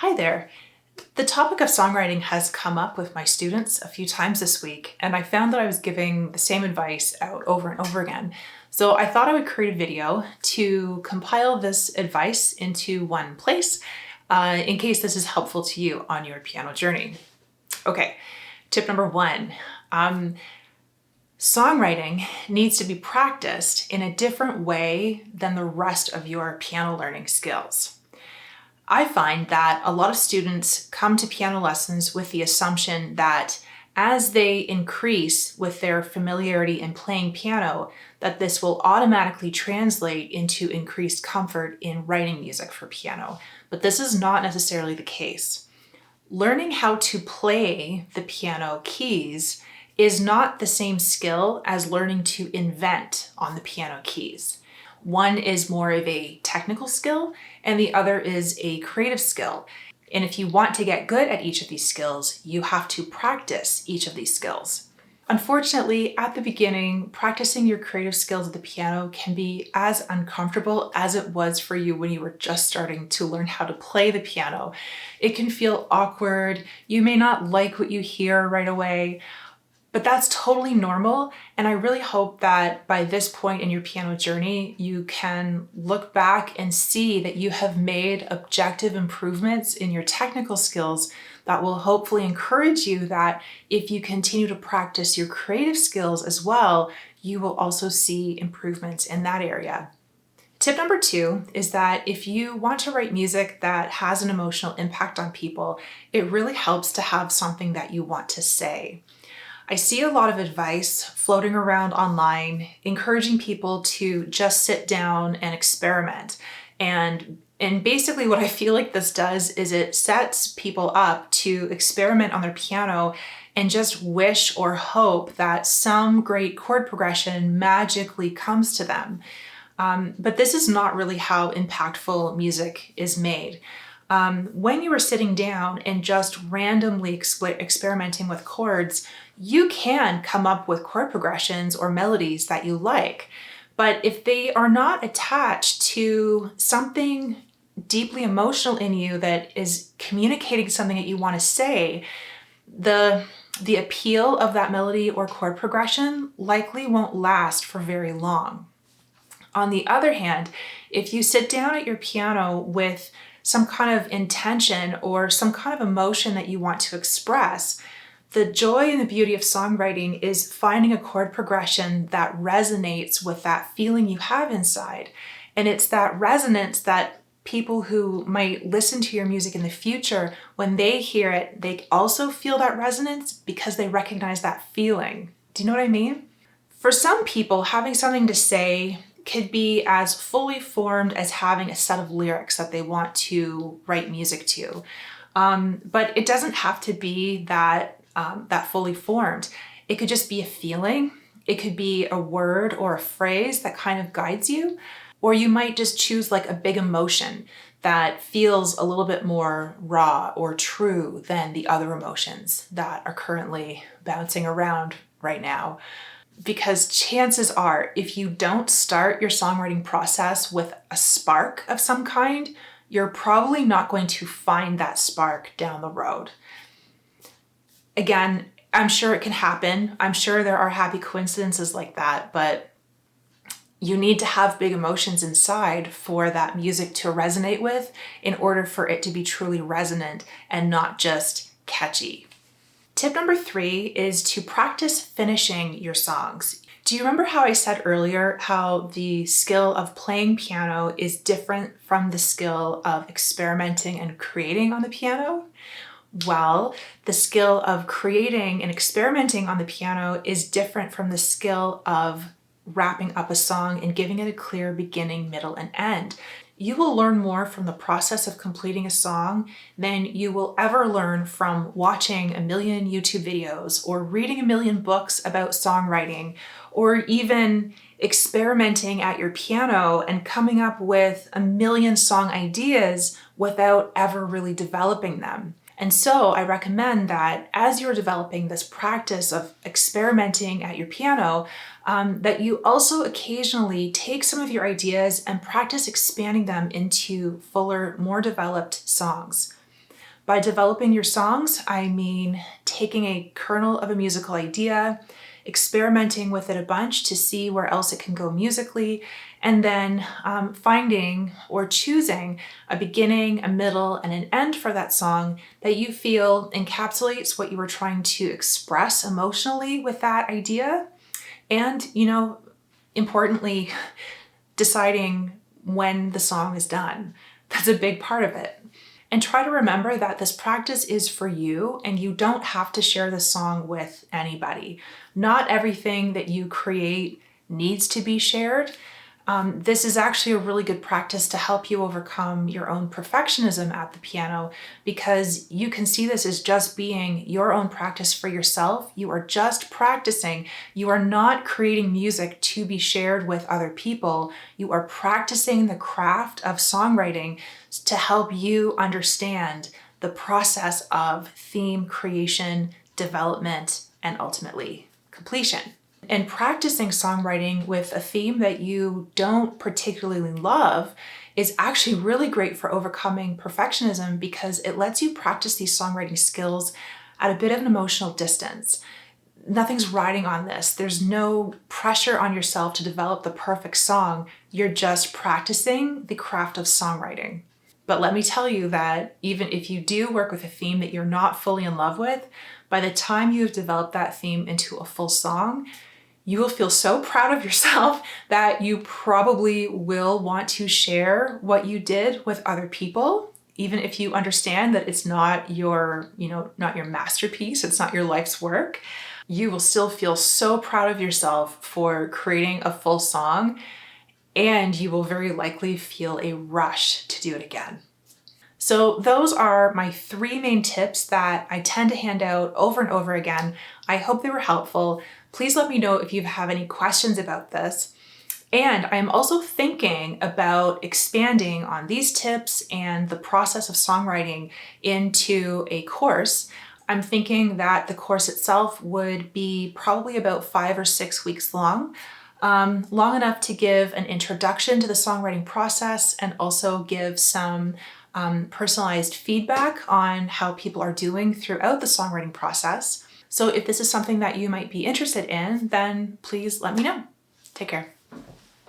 Hi there. The topic of songwriting has come up with my students a few times this week, and I found that I was giving the same advice out over and over again. So I thought I would create a video to compile this advice into one place in case this is helpful to you on your piano journey. Okay, tip number one. Songwriting needs to be practiced in a different way than the rest of your piano learning skills. I find that a lot of students come to piano lessons with the assumption that as they increase with their familiarity in playing piano, that this will automatically translate into increased comfort in writing music for piano. But this is not necessarily the case. Learning how to play the piano keys is not the same skill as learning to invent on the piano keys. One is more of a technical skill and the other is a creative skill. And if you want to get good at each of these skills, you have to practice each of these skills. Unfortunately, at the beginning, practicing your creative skills at the piano can be as uncomfortable as it was for you when you were just starting to learn how to play the piano. It can feel awkward. You may not like what you hear right away. But that's totally normal, and I really hope that by this point in your piano journey, you can look back and see that you have made objective improvements in your technical skills that will hopefully encourage you that if you continue to practice your creative skills as well, you will also see improvements in that area. Tip number two is that if you want to write music that has an emotional impact on people, it really helps to have something that you want to say. I see a lot of advice floating around online encouraging people to just sit down and experiment. And basically what I feel like this does is it sets people up to experiment on their piano and just wish or hope that some great chord progression magically comes to them. But this is not really how impactful music is made. When you are sitting down and just randomly experimenting with chords, you can come up with chord progressions or melodies that you like. But if they are not attached to something deeply emotional in you that is communicating something that you want to say, the appeal of that melody or chord progression likely won't last for very long. On the other hand, if you sit down at your piano with some kind of intention or some kind of emotion that you want to express, the joy and the beauty of songwriting is finding a chord progression that resonates with that feeling you have inside. And it's that resonance that people who might listen to your music in the future, when they hear it, they also feel that resonance because they recognize that feeling. Do you know what I mean? For some people, having something to say could be as fully formed as having a set of lyrics that they want to write music to. But it doesn't have to be that fully formed. It could just be a feeling. It could be a word or a phrase that kind of guides you. Or you might just choose like a big emotion that feels a little bit more raw or true than the other emotions that are currently bouncing around right now. Because chances are, if you don't start your songwriting process with a spark of some kind, you're probably not going to find that spark down the road. Again, I'm sure it can happen. I'm sure there are happy coincidences like that, but you need to have big emotions inside for that music to resonate with in order for it to be truly resonant and not just catchy. Tip number three is to practice finishing your songs. Do you remember how I said earlier how the skill of playing piano is different from the skill of experimenting and creating on the piano? Well, the skill of creating and experimenting on the piano is different from the skill of wrapping up a song and giving it a clear beginning, middle, and end. You will learn more from the process of completing a song than you will ever learn from watching a million YouTube videos or reading a million books about songwriting or even experimenting at your piano and coming up with a million song ideas without ever really developing them. And so I recommend that as you're developing this practice of experimenting at your piano, that you also occasionally take some of your ideas and practice expanding them into fuller, more developed songs. By developing your songs, I mean taking a kernel of a musical idea, experimenting with it a bunch to see where else it can go musically, and then finding or choosing a beginning, a middle, and an end for that song that you feel encapsulates what you were trying to express emotionally with that idea. And, importantly, deciding when the song is done. That's a big part of it. And try to remember that this practice is for you and you don't have to share the song with anybody. Not everything that you create needs to be shared. This is actually a really good practice to help you overcome your own perfectionism at the piano, because you can see this as just being your own practice for yourself. You are just practicing. You are not creating music to be shared with other people. You are practicing the craft of songwriting to help you understand the process of theme creation, development, and ultimately completion. And practicing songwriting with a theme that you don't particularly love is actually really great for overcoming perfectionism, because it lets you practice these songwriting skills at a bit of an emotional distance. Nothing's riding on this. There's no pressure on yourself to develop the perfect song. You're just practicing the craft of songwriting. But let me tell you that even if you do work with a theme that you're not fully in love with, by the time you have developed that theme into a full song, you will feel so proud of yourself that you probably will want to share what you did with other people, even if you understand that it's not your, not your masterpiece, it's not your life's work. You will still feel so proud of yourself for creating a full song, and you will very likely feel a rush to do it again. So those are my 3 main tips that I tend to hand out over and over again. I hope they were helpful. Please let me know if you have any questions about this. And I'm also thinking about expanding on these tips and the process of songwriting into a course. I'm thinking that the course itself would be probably about 5 or 6 weeks long. Long enough to give an introduction to the songwriting process and also give some personalized feedback on how people are doing throughout the songwriting process. So if this is something that you might be interested in, then please let me know. Take care.